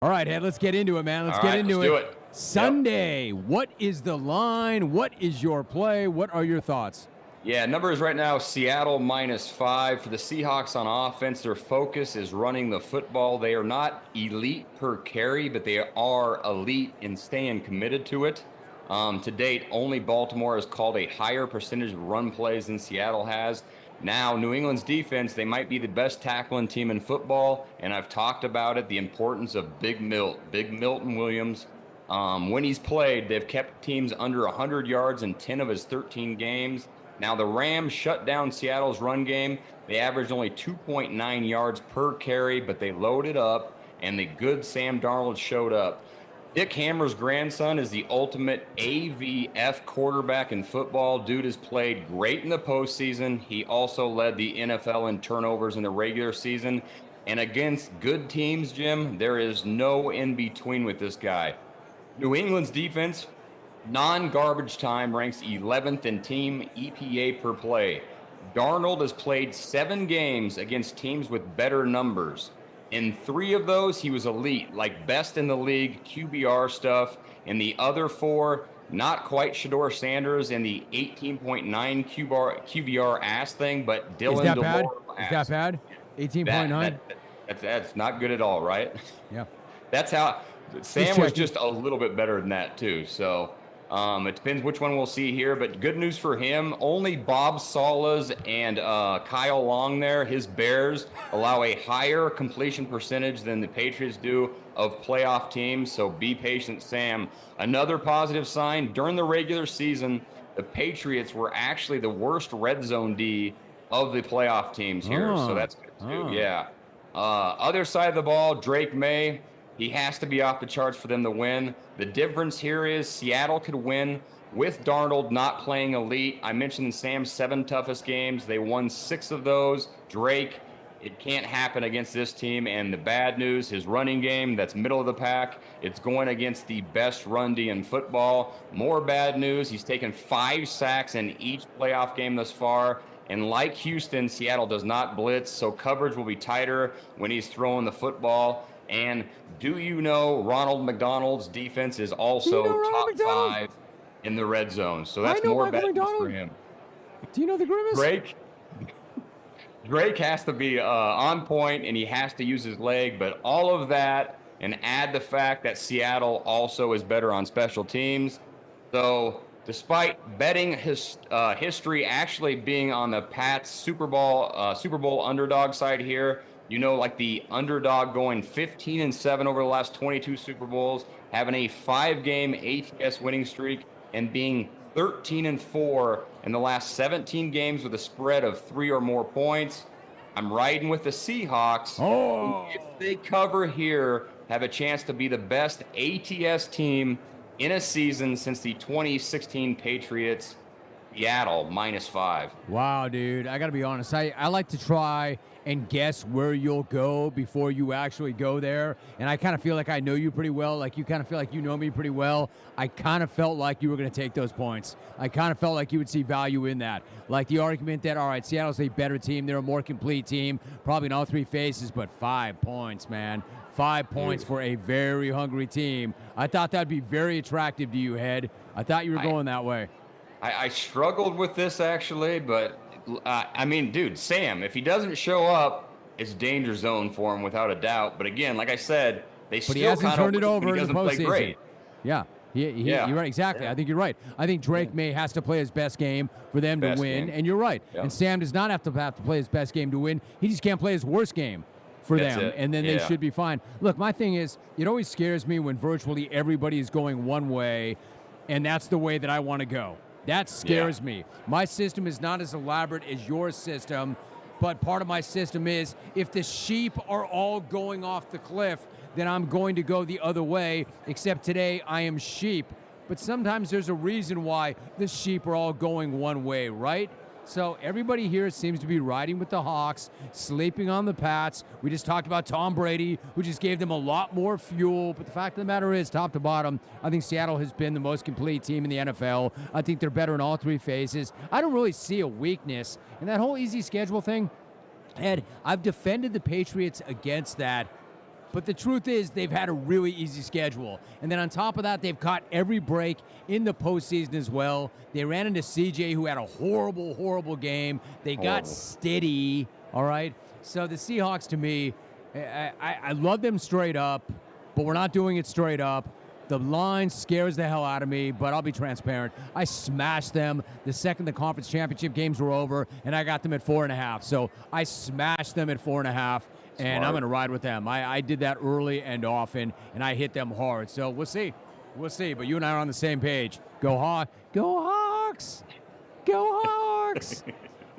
All right, Ed, let's get into it, man. Let's All get right, into let's do it. it. Sunday, what is the line? What is your play? What are your thoughts? Yeah, numbers right now, Seattle -5. For the Seahawks on offense, their focus is running the football. They are not elite per carry, but they are elite in staying committed to it. To date, only Baltimore has called a higher percentage of run plays than Seattle has. Now, New England's defense, they might be the best tackling team in football, and I've talked about it, the importance of Big Milton Williams. When he's played, they've kept teams under 100 yards in 10 of his 13 games. Now, the Rams shut down Seattle's run game. They averaged only 2.9 yards per carry, but they loaded up, and the good Sam Darnold showed up. Dick Hammer's grandson is the ultimate AVF quarterback in football. Dude has played great in the postseason. He also led the NFL in turnovers in the regular season. And against good teams, Jim, there is no in between with this guy. New England's defense, non-garbage time, ranks 11th in team EPA per play. Darnold has played 7 games against teams with better numbers. In 3 of those, he was elite, like best in the league, QBR stuff. In the other 4, not quite Shedeur Sanders and the 18.9 QBR ass thing, but Dylan Is that bad? DeLore Is that bad? 18.9? That's not good at all, right? Yeah. That's how Sam was just a little bit better than that too. So it depends which one we'll see here, but good news for him. Only Bob Salas and Kyle Long there, his Bears, allow a higher completion percentage than the Patriots do of playoff teams. So be patient, Sam. Another positive sign, during the regular season, the Patriots were actually the worst red zone D of the playoff teams here. So that's good too. Yeah. Other side of the ball, Drake May. He has to be off the charts for them to win. The difference here is Seattle could win with Darnold not playing elite. I mentioned Sam's 7 toughest games. They won 6 of those. Drake, it can't happen against this team. And the bad news, his running game, that's middle of the pack. It's going against the best run D in football. More bad news, he's taken 5 sacks in each playoff game thus far. And like Houston, Seattle does not blitz, so coverage will be tighter when he's throwing the football. And do you know Ronald McDonald's defense is also top 5 in the red zone? So that's more bad news for him. Do you know the grimace? Drake has to be on point, and he has to use his leg. But all of that, and add the fact that Seattle also is better on special teams. So despite betting history actually being on the Pats Super Bowl underdog side here, you know, like the underdog going 15-7 over the last 22 Super Bowls, having a 5-game ATS winning streak, and being 13-4 in the last 17 games with a spread of 3 or more points. I'm riding with the Seahawks. If they cover here, have a chance to be the best ATS team in a season since the 2016 Patriots. Seattle -5. Wow, dude. I got to be honest. I like to try and guess where you'll go before you actually go there. And I kind of feel like I know you pretty well. Like you kind of feel like you know me pretty well. I kind of felt like you were going to take those points. I kind of felt like you would see value in that. Like the argument that, all right, Seattle's a better team. They're a more complete team, probably in all 3 phases, but 5 points, man. 5 points for a very hungry team. I thought that'd be very attractive to you, Head. I thought you were going that way. I struggled with this actually, but I mean, dude, Sam, if he doesn't show up, it's danger zone for him without a doubt. But again, like I said, they still he hasn't turned it over he in the doesn't play postseason. great. Yeah. You're right. Exactly. Yeah. I think you're right. I think Drake May has to play his best game for them to win, and you're right. Yep. And Sam does not have to play his best game to win. He just can't play his worst game for them, and then they should be fine. Look, my thing is, it always scares me when virtually everybody is going one way, and that's the way that I want to go. That scares me. My system is not as elaborate as your system, but part of my system is if the sheep are all going off the cliff, then I'm going to go the other way, except today I am sheep. But sometimes there's a reason why the sheep are all going one way, right? So everybody here seems to be riding with the Hawks, sleeping on the Pats. We just talked about Tom Brady, who just gave them a lot more fuel. But the fact of the matter is, top to bottom, I think Seattle has been the most complete team in the NFL. I think they're better in all 3 phases. I don't really see a weakness. And that whole easy schedule thing, Ed, I've defended the Patriots against that But the truth is, they've had a really easy schedule. And then on top of that, they've caught every break in the postseason as well. They ran into CJ, who had a horrible, horrible game. They got steady, all right? So the Seahawks, to me, I love them straight up, but we're not doing it straight up. The line scares the hell out of me, but I'll be transparent. I smashed them the second the conference championship games were over, and I got them at 4.5. So I smashed them at 4.5. And I'm going to ride with them. I did that early and often, and I hit them hard. So we'll see. We'll see. But you and I are on the same page. Go Hawks. Go Hawks. Go Hawks.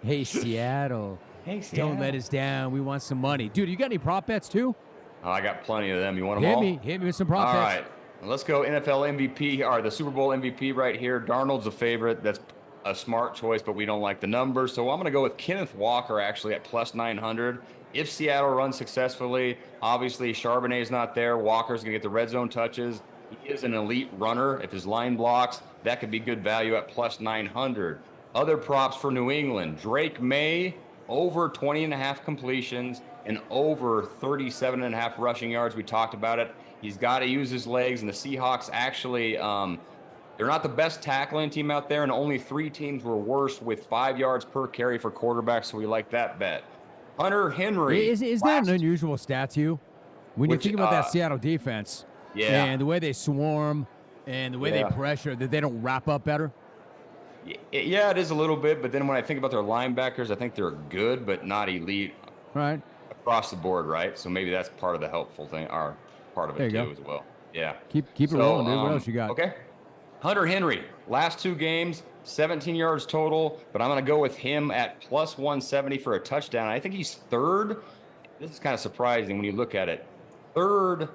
Hey, Seattle. Hey, Seattle. Don't let us down. We want some money. Dude, you got any prop bets, too? Oh, I got plenty of them. You want them all? Hit me with some prop bets. All right. Let's go NFL MVP, or the Super Bowl MVP right here. Darnold's a favorite. That's a smart choice, but we don't like the numbers. So I'm going to go with Kenneth Walker, actually, at plus 900. If Seattle runs successfully, obviously Charbonnet's not there. Walker's going to get the red zone touches. He is an elite runner. If his line blocks, that could be good value at plus 900. Other props for New England. Drake May, over 20.5 completions and over 37.5 rushing yards. We talked about it. He's got to use his legs, and the Seahawks actually, they're not the best tackling team out there, and only 3 teams were worse with 5 yards per carry for quarterbacks, so we like that bet. Hunter Henry. Is that an unusual stat to you? When you think about that Seattle defense and the way they swarm and the way they pressure, that they don't wrap up better? Yeah, it is a little bit, but then when I think about their linebackers, I think they're good but not elite across the board, right? So maybe that's part of the helpful thing, or part of it too as well. Yeah. Keep it rolling, dude. What else you got? Okay. Hunter Henry, last 2 games, 17 yards total, but I'm going to go with him at plus 170 for a touchdown. I think he's third. This is kind of surprising when you look at it. Third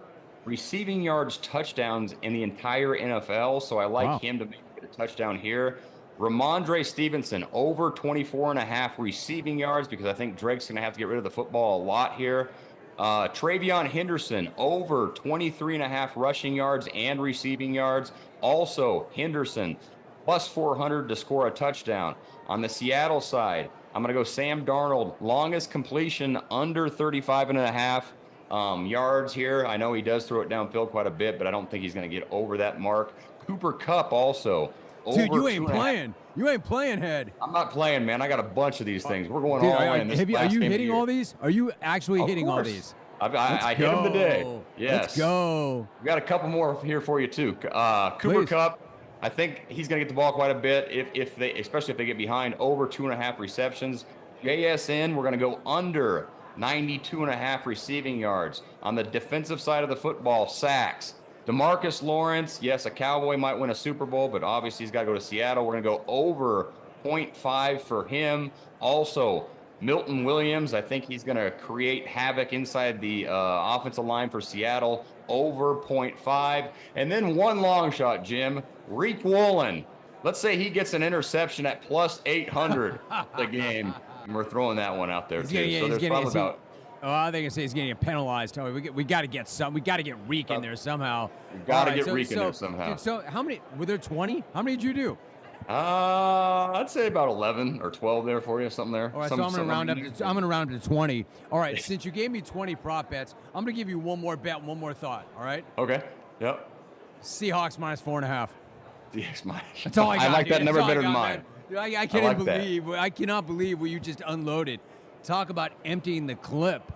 receiving yards touchdowns in the entire NFL, so I like him to make a touchdown here. Ramondre Stevenson, over 24.5 receiving yards, because I think Drake's going to have to get rid of the football a lot here. Travion Henderson, over 23.5 rushing yards and receiving yards. Also, Henderson, plus 400 to score a touchdown. On the Seattle side, I'm going to go Sam Darnold, longest completion, under 35.5 yards here. I know he does throw it downfield quite a bit, but I don't think he's going to get over that mark. Cooper Kupp also. Dude, you ain't playing. You ain't playing, Head. I'm not playing, man. I got a bunch of these things. We're going all in. Are you hitting all these? Are you actually hitting all these? I hit them today. Yes. Let's go. We got a couple more here for you, too. Cooper Kupp, I think he's going to get the ball quite a bit, especially if they get behind, over 2.5 receptions. JSN, we're going to go under 92.5 receiving yards. On the defensive side of the football, sacks. DeMarcus Lawrence, yes, a Cowboy might win a Super Bowl, but obviously he's got to go to Seattle. We're going to go over 0.5 for him. Also, Milton Williams, I think he's going to create havoc inside the offensive line for Seattle, over 0.5. And then one long shot, Jim, Reek Woolen. Let's say he gets an interception at plus 800 the game. And we're throwing that one out there, too. So there's probably about... Oh, I think he's getting penalized. We got to get some. We got to get Reek in there somehow. We got to get Reek in there somehow. Dude, so how many? Were there 20? How many did you do? I'd say about 11 or 12 there for you, something there. All right, so I'm going to round up to 20. All right, since you gave me 20 prop bets, I'm going to give you one more bet, one more thought. All right. Okay. Yep. Seahawks minus 4.5. Yes, That's all I got. I like that number better than mine. I cannot believe what you just unloaded. Talk about emptying the clip.